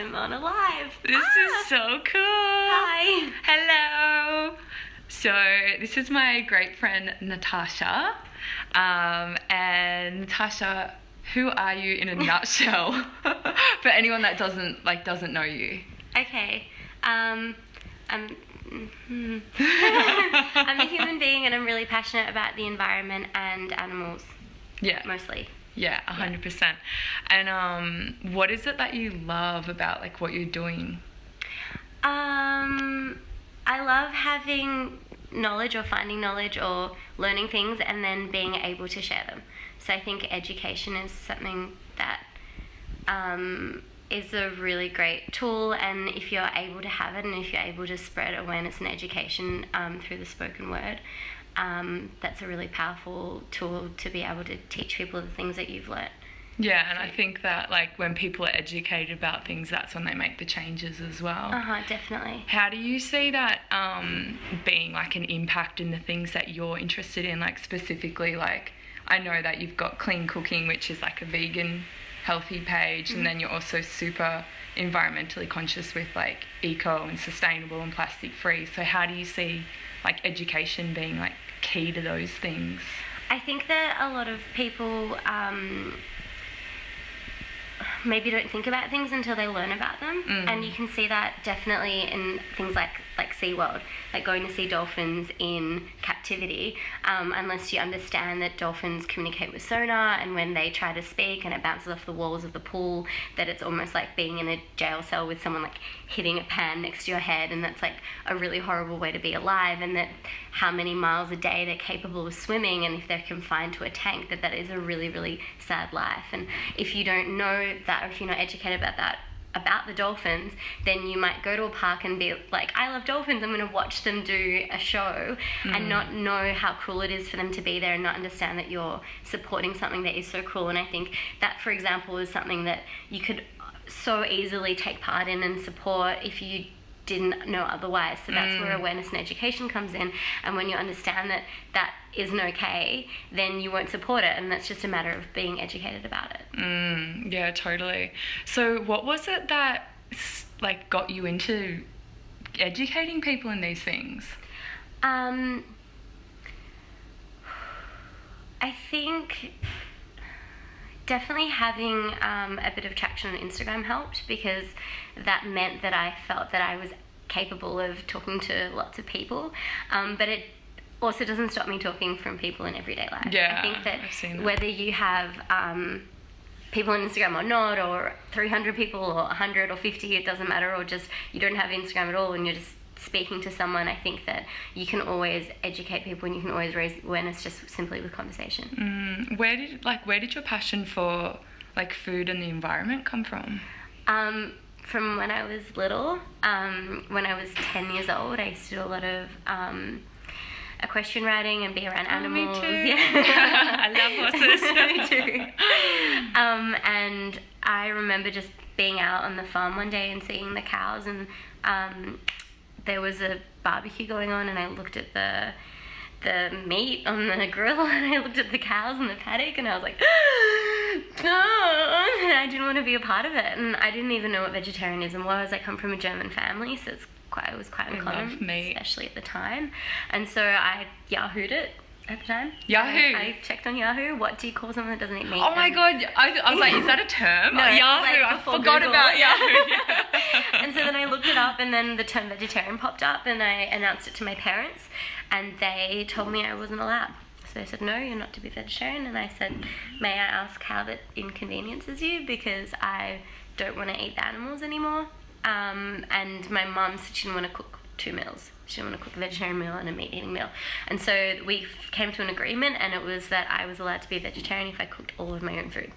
I'm on a live. This is so cool. Hi. Hello. So this is my great friend Natascha. And Natascha, who are you in a nutshell? For anyone that doesn't know you. Okay. I'm I'm a human being, and I'm really passionate about the environment and animals. Yeah. Mostly. Yeah, 100%. And what is it that you love about like what you're doing? I love having knowledge or finding knowledge or learning things and then being able to share them. So I think education is something that is a really great tool, and if you're able to have it and if you're able to spread awareness and education through the spoken word, that's a really powerful tool to be able to teach people the things that you've learnt. Yeah, and I think that like when people are educated about things, that's when they make the changes as well. Definitely. How do you see that being like an impact in the things that you're interested in? Like specifically, like I know that you've got Clean Cooking, which is like a vegan healthy page, and then you're also super environmentally conscious with like eco and sustainable and plastic free. So how do you see like education being like key to those things? I think that a lot of people maybe don't think about things until they learn about them, and you can see that definitely in things like SeaWorld, like going to see dolphins in captivity, unless you understand that dolphins communicate with sonar, and when they try to speak and it bounces off the walls of the pool, that it's almost like being in a jail cell with someone like hitting a pan next to your head, and that's like a really horrible way to be alive, and that how many miles a day they're capable of swimming, and if they're confined to a tank, that is a really, really sad life. And if you don't know that, or if you're not educated about that, about the dolphins, then you might go to a park and be like, I love dolphins, I'm going to watch them do a show, and not know how cruel it is for them to be there, and not understand that you're supporting something that is so cruel. And I think that, for example, is something that you could so easily take part in and support if you didn't know otherwise. So that's where awareness and education comes in, and when you understand that that isn't okay, then you won't support it, and that's just a matter of being educated about it. Yeah, totally. So what was it that like got you into educating people in these things? I think definitely having a bit of traction on Instagram helped, because that meant that I felt that I was capable of talking to lots of people, but it also doesn't stop me talking from people in everyday life. Yeah, I think I've seen that. whether you have people on Instagram or not, or 300 people or 100 or 50, it doesn't matter, or just you don't have Instagram at all and you're just speaking to someone, I think that you can always educate people, and you can always raise awareness just simply with conversation. Where did your passion for like food and the environment come from? From when I was little. When I was 10 years old, I used to do a lot of equestrian riding and be around animals. Me too. Yeah. I love horses. Me too. And I remember just being out on the farm one day and seeing the cows, and there was a barbecue going on, and I looked at the meat on the grill, and I looked at the cows in the paddock, and I was like, no, and I didn't want to be a part of it. And I didn't even know what vegetarianism was. I come from a German family, so it was quite uncommon, especially at the time. And so I Yahoo'd it at the time. Yahoo! I checked on Yahoo, what do you call someone that doesn't eat meat? Oh my god, I was like, is that a term? No, Yahoo, like I forgot Google. about Yahoo. And so then I looked it up, and then the term vegetarian popped up, and I announced it to my parents, and they told me I wasn't allowed. So they said, no, you're not to be vegetarian. And I said, may I ask how that inconveniences you, because I don't want to eat the animals anymore. And my mum said she didn't want to cook 2 meals. She didn't want to cook a vegetarian meal and a meat eating meal. And so we came to an agreement, and it was that I was allowed to be a vegetarian if I cooked all of my own food.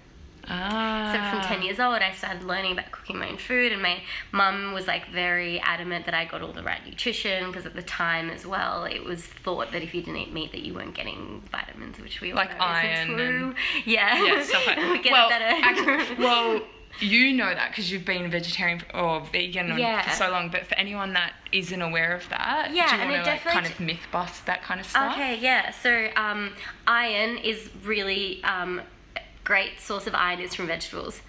So from 10 years old, I started learning about cooking my own food, and my mum was like very adamant that I got all the right nutrition, because at the time as well, it was thought that if you didn't eat meat that you weren't getting vitamins, which we all like know iron isn't true. Yeah, stuff like we get better. Actually, you know that because you've been vegetarian or vegan for so long, but for anyone that isn't aware of that, do you want to like kind of myth bust that kind of stuff? Okay, yeah. So iron is really great source of iron is from vegetables,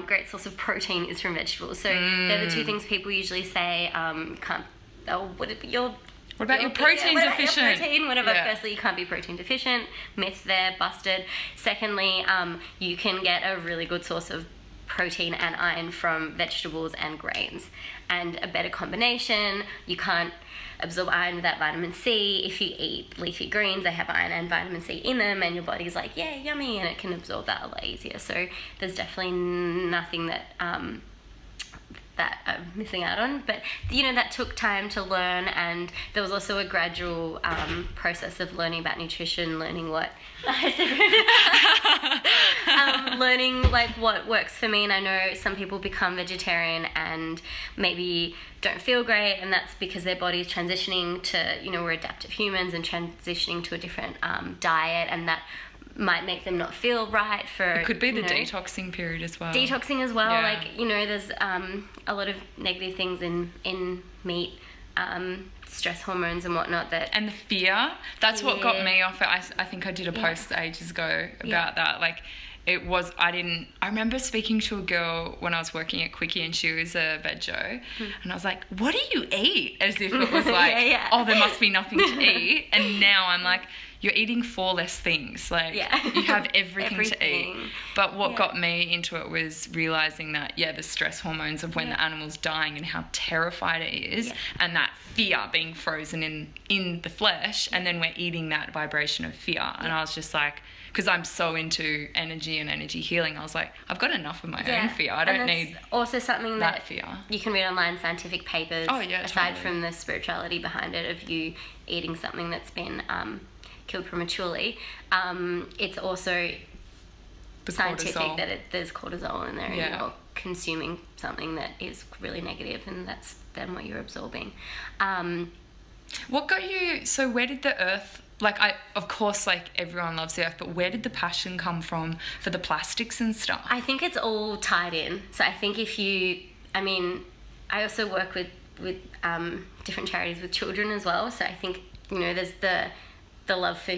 great source of protein is from vegetables. So they're the two things people usually say can't. Oh, what about your protein deficient? Firstly, you can't be protein deficient. Myth there, busted. Secondly, you can get a really good source of protein and iron from vegetables and grains. And a better combination, you can't absorb iron without vitamin C. If you eat leafy greens, they have iron and vitamin C in them, and your body's like, yeah, yummy, and it can absorb that a lot easier. So there's definitely nothing that that I'm missing out on, but that took time to learn, and there was also a gradual process of learning about nutrition, learning what learning like what works for me. And I know some people become vegetarian and maybe don't feel great, and that's because their body's transitioning to, we're adaptive humans and transitioning to a different diet, and that might make them not feel right for... It could be the detoxing period as well. Detoxing as well. Yeah. There's a lot of negative things in meat, stress hormones and whatnot that... And the fear. That's what got me off it. I think I did a post ages ago about that. Like, it was... I remember speaking to a girl when I was working at Quickie, and she was a veggie, and I was like, what do you eat? As if it was like, oh, there must be nothing to eat. And now I'm like... You're eating 4 less things. Like, you have everything to eat. But what got me into it was realising that, the stress hormones of when the animal's dying and how terrified it is, and that fear being frozen in the flesh, and then we're eating that vibration of fear. And I was just like, because I'm so into energy and energy healing, I was like, I've got enough of my own fear. I don't need also something that fear. You can read online, scientific papers, aside from the spirituality behind it, of you eating something that's been... killed prematurely, it's also scientific cortisol. that there's cortisol in there, and you're consuming something that is really negative, and that's then what you're absorbing. What got you... So where did the earth... of course, everyone loves the earth, but where did the passion come from for the plastics and stuff? I think it's all tied in. So I think I also work with different charities with children as well. So I think, there's the love for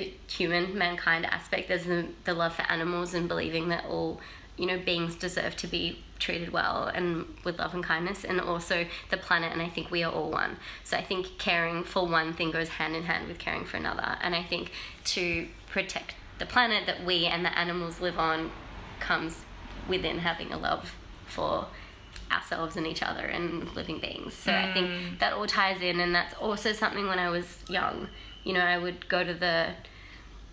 mankind aspect. There's the love for animals, and believing that all, beings deserve to be treated well and with love and kindness, and also the planet. And I think we are all one. So I think caring for one thing goes hand in hand with caring for another. And I think to protect the planet that we and the animals live on comes within having a love for ourselves and each other and living beings. So I think that all ties in, and that's also something when I was young. I would go to the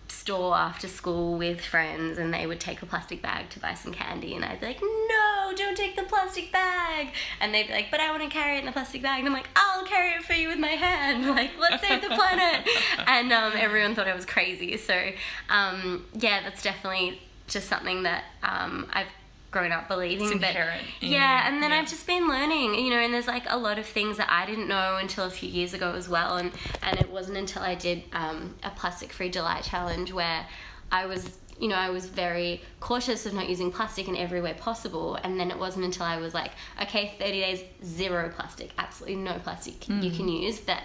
store after school with friends, and they would take a plastic bag to buy some candy, and I'd be like, no, don't take the plastic bag. And they'd be like, but I want to carry it in the plastic bag. And I'm like, I'll carry it for you with my hand. Like, let's save the planet. And everyone thought I was crazy. So, that's definitely just something that I've grown up believing. It's inherent. And then I've just been learning, and there's a lot of things that I didn't know until a few years ago as well, and it wasn't until I did a plastic free July challenge where I was very cautious of not using plastic in every way possible. And then it wasn't until I was like, okay, 30 days, 0 plastic, absolutely no plastic you can use, that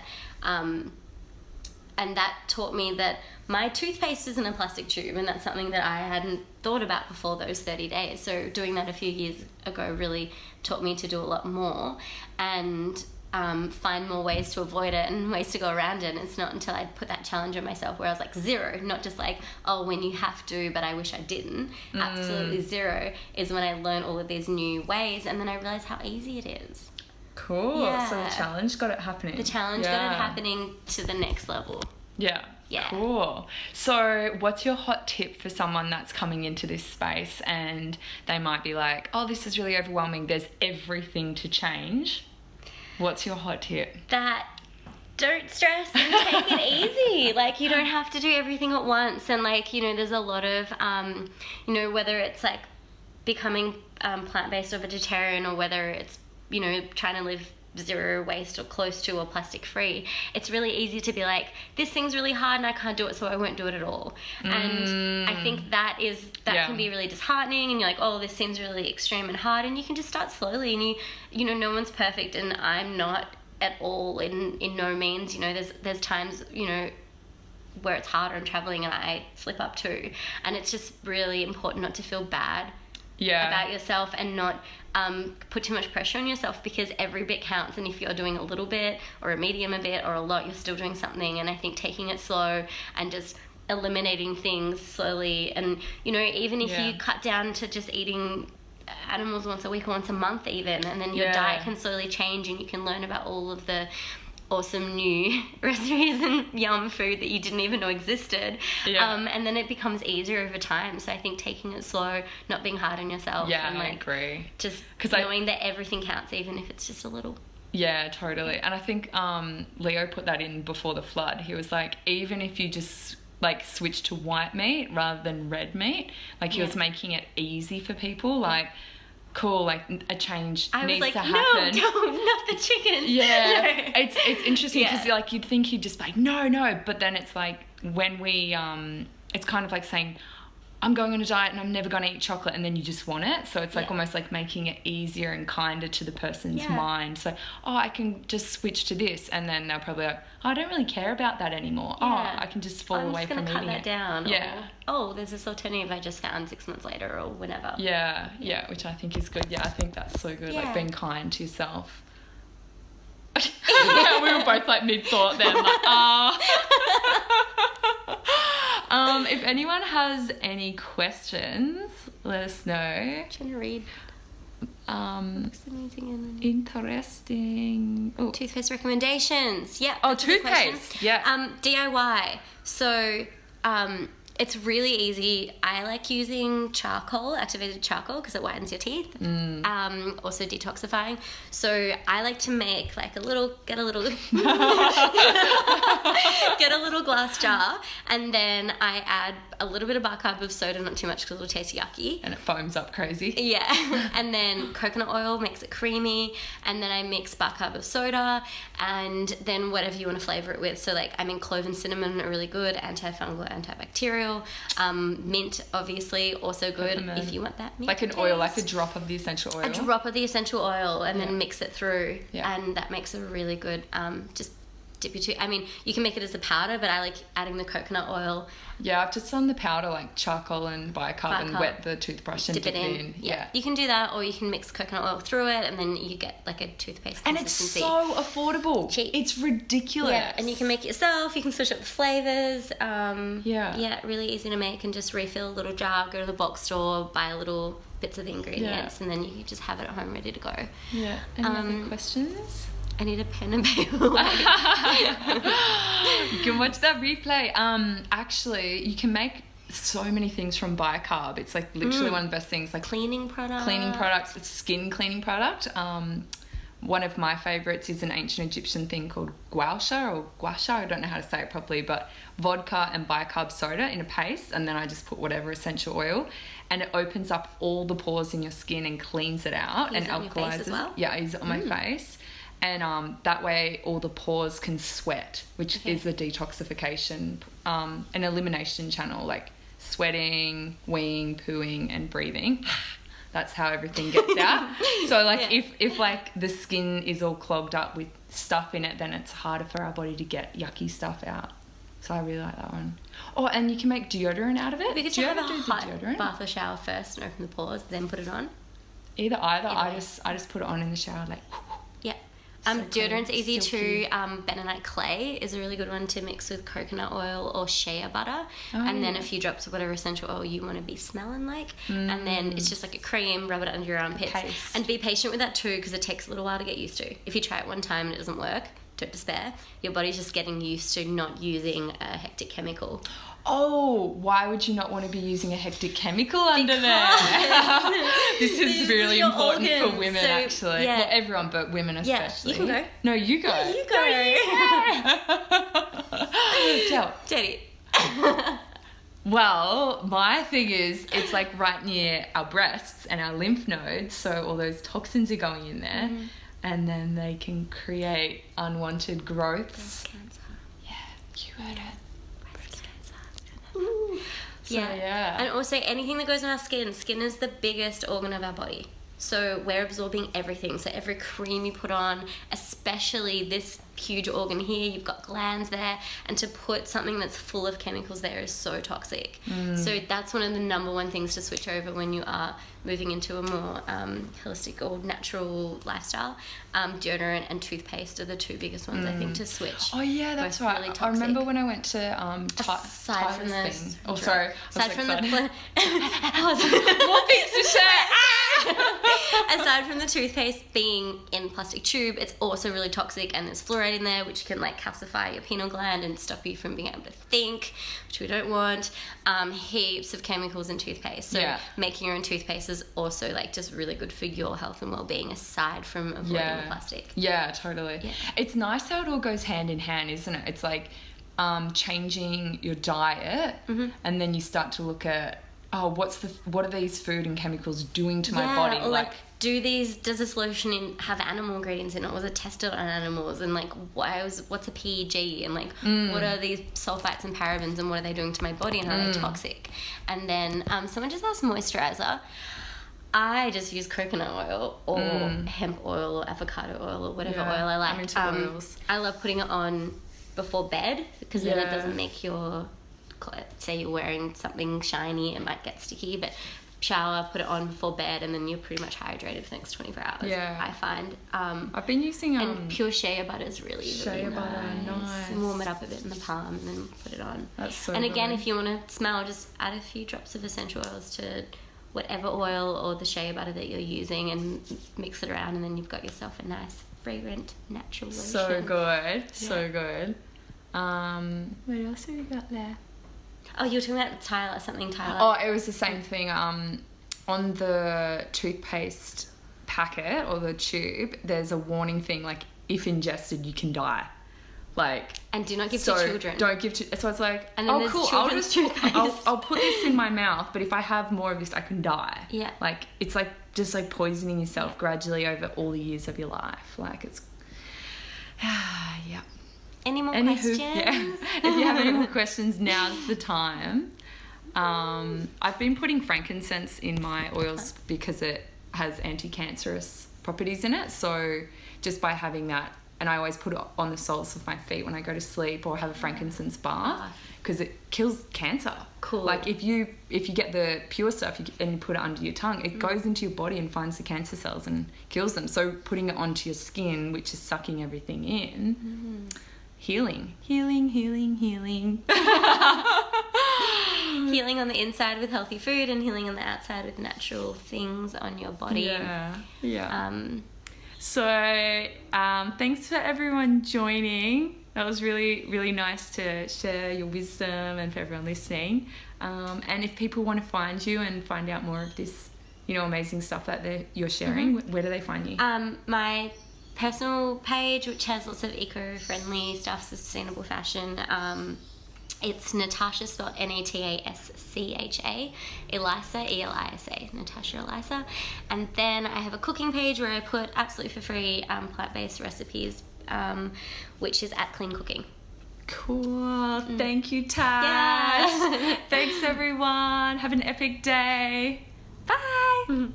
and that taught me that my toothpaste is in a plastic tube, and that's something that I hadn't thought about before those 30 days. So doing that a few years ago really taught me to do a lot more and find more ways to avoid it and ways to go around it. And it's not until I put that challenge on myself where I was like 0, not just like, oh, when you have to, but I wish I didn't. Absolutely 0 is when I learned all of these new ways, and then I realized how easy it is. Cool. Yeah. So the challenge got it happening. The challenge got it happening to the next level. Yeah. Yeah. Cool. So what's your hot tip for someone that's coming into this space and they might be like, oh, this is really overwhelming, there's everything to change? What's your hot tip? That don't stress and take it easy. You don't have to do everything at once. And there's a lot of, whether it's becoming plant-based or vegetarian, or whether it's, trying to live 0 waste or close to, or plastic free, it's really easy to be like, this thing's really hard and I can't do it, so I won't do it at all. And I think that can be really disheartening, and you're like, oh, this seems really extreme and hard, and you can just start slowly. And no one's perfect, and I'm not at all, in no means. There's times where it's hard, I'm traveling and I slip up too, and it's just really important not to feel bad about yourself, and not put too much pressure on yourself, because every bit counts, and if you're doing a little bit or a medium a bit or a lot, you're still doing something. And I think taking it slow and just eliminating things slowly, and even if you cut down to just eating animals once a week or once a month even, and then your diet can slowly change, and you can learn about all of the awesome new recipes and yum food that you didn't even know existed, and then it becomes easier over time. So I think taking it slow, not being hard on yourself, and I agree, just knowing that everything counts, even if it's just a little. Yeah, totally. And I think Leo put that in before the flood. He was like, even if you just like switch to white meat rather than red meat, like he was making it easy for people, like cool, like a change needs to happen. No, not the chicken. Yeah, no. It's interesting because like you'd think he'd just be like no, but then it's like when we it's kind of like saying, I'm going on a diet and I'm never going to eat chocolate, and then you just want it. So it's like almost like making it easier and kinder to the person's mind. So, I can just switch to this, and then they'll probably like, I don't really care about that anymore. I can just fall away from eating it. I'm just going to cut that down. Yeah. Or, there's this alternative I just found 6 months later, or whenever. Yeah, which I think is good. Yeah, I think that's so good. Like being kind to yourself. We were both like mid-thought then, like, if anyone has any questions, let us know. I'm trying to read. Interesting. Ooh. Toothpaste recommendations. Yeah. Oh, toothpaste. Yeah. DIY. So, it's really easy. I like using activated charcoal, because it whitens your teeth. Also detoxifying. So I like to make like get a little glass jar, and then I add a little bit of bicarb of soda, not too much because it'll taste yucky. And it foams up crazy. Yeah. And then coconut oil makes it creamy, and then I mix bicarb of soda, and then whatever you want to flavor it with. So like, I mean, clove and cinnamon are really good, antifungal, antibacterial. Mint, obviously, also good. Peppermint. If you want that mint like an taste. Oil, like a drop of the essential oil. A drop of the essential oil, and then mix it through, and that makes a really good just dip your tooth. I mean, you can make it as a powder, but I like adding the coconut oil. Yeah, I've just done the powder, like charcoal and bicarb, and wet the toothbrush and dip it in. Yeah, you can do that, or you can mix coconut oil through it, and then you get like a toothpaste consistency. And it's so affordable. Cheap. It's ridiculous. Yeah, and you can make it yourself. You can switch up the flavors. Yeah, really easy to make, and just refill a little jar, go to the box store, buy little bits of the ingredients, and then you just have it at home ready to go. Yeah. Any other questions? I need a pen and paper. You can watch that replay. Actually, you can make so many things from bicarb. It's like literally one of the best things. Like cleaning products. It's skin cleaning product. One of my favorites is an ancient Egyptian thing called gua sha. I don't know how to say it properly, but vodka and bicarb soda in a paste, and then I just put whatever essential oil, and it opens up all the pores in your skin and cleans it out and alkalizes. As well? Yeah, I use it on my face. And that way all the pores can sweat, which is the detoxification, an elimination channel, like sweating, weeing, pooing, and breathing. That's how everything gets out. So like if like the skin is all clogged up with stuff in it, then it's harder for our body to get yucky stuff out. So I really like that one. Oh, and you can make deodorant out of it. Because you have a hot bath or shower first and open the pores, then put it on. Either. I just put it on in the shower, like. Yeah. Deodorant's easy too. Bentonite clay is a really good one to mix with coconut oil or shea butter, and then a few drops of whatever essential oil you want to be smelling like, and then it's just like a cream. Rub it under your armpits, and be patient with that too, because it takes a little while to get used to. If you try it one time and it doesn't work, don't despair. Your body's just getting used to not using a hectic chemical. Oh, why would you not want to be using a hectic chemical under there? This is really important for women, actually. Yeah. Well, everyone, but women especially. Yeah, you can go. No, you go. Yeah, you go. Tell. Teddi. Well, my thing is, it's like right near our breasts and our lymph nodes, so all those toxins are going in there, and then they can create unwanted growths. Breast cancer. Yeah, you heard it. So, and also anything that goes on our skin is the biggest organ of our body, so we're absorbing everything. So every cream you put on, especially this huge organ here, you've got glands there, and to put something that's full of chemicals there is so toxic. So that's one of the number one things to switch over when you are moving into a more holistic or natural lifestyle. Deodorant and toothpaste are the two biggest ones, I think, to switch. Oh yeah, that's right. Really I remember when I went to aside from the thing. Oh, sorry. Aside from more the things to share. aside from the toothpaste being in plastic tube, it's also really toxic, and there's fluoride in there, which can like calcify your pineal gland and stop you from being able to think, which we don't want. Heaps of chemicals in toothpaste. So making your own toothpaste is also like just really good for your health and well-being, aside from avoiding the plastic. Yeah, totally. Yeah. It's nice how it all goes hand in hand, isn't it? It's like changing your diet, and then you start to look at, what are these food and chemicals doing to my body? Or like does this lotion have animal ingredients in it? Was it tested on animals? And like, what's a PEG? And like, what are these sulfites and parabens, and what are they doing to my body, and are they toxic? And then someone just asked moisturizer. I just use coconut oil or hemp oil or avocado oil or whatever oil I like. I'm into oils. I love putting it on before bed, because then it doesn't make your, say you're wearing something shiny, it might get sticky, but shower, put it on before bed, and then you're pretty much hydrated for the next 24 hours. I find. I've been using and pure shea butter is really shea butter, nice. And warm it up a bit in the palm and then put it on. That's so And again, good. if you want to smell, just add a few drops of essential oils to whatever oil or the shea butter that you're using, and mix it around, and then you've got yourself a nice, fragrant, natural lotion. So good, so good. What else have we got there? Oh, you were talking about Tyler. Oh, it was the same thing. On the toothpaste packet or the tube, there's a warning thing, like, if ingested, you can die. Like, and do not give to children. Don't give to. So it's like, and then cool. I'll put this in my mouth, but if I have more of this, I can die. Yeah. Like, it's like just like poisoning yourself gradually over all the years of your life. Like, it's yeah. Any more questions? Yeah. If you have any more questions, now's the time. I've been putting frankincense in my oils because it has anti-cancerous properties in it. So just by having that, and I always put it on the soles of my feet when I go to sleep, or have a frankincense bath, because it kills cancer. Cool. Like if you get the pure stuff and you put it under your tongue, it goes into your body and finds the cancer cells and kills them. So putting it onto your skin, which is sucking everything in, healing. Healing on the inside with healthy food, and healing on the outside with natural things on your body. So thanks for everyone joining. That was really, really nice to share your wisdom, and for everyone listening. And if people want to find you and find out more of this, amazing stuff that you're sharing, where do they find you? My personal page, which has lots of eco-friendly stuff, sustainable fashion. It's Natascha, spelled Natascha, Elisa, Elisa, Natascha Elisa. And then I have a cooking page where I put absolutely for free plant-based recipes, which is at Clean Cooking. Cool. Thank you, Tash. Thanks, everyone. Have an epic day. Bye.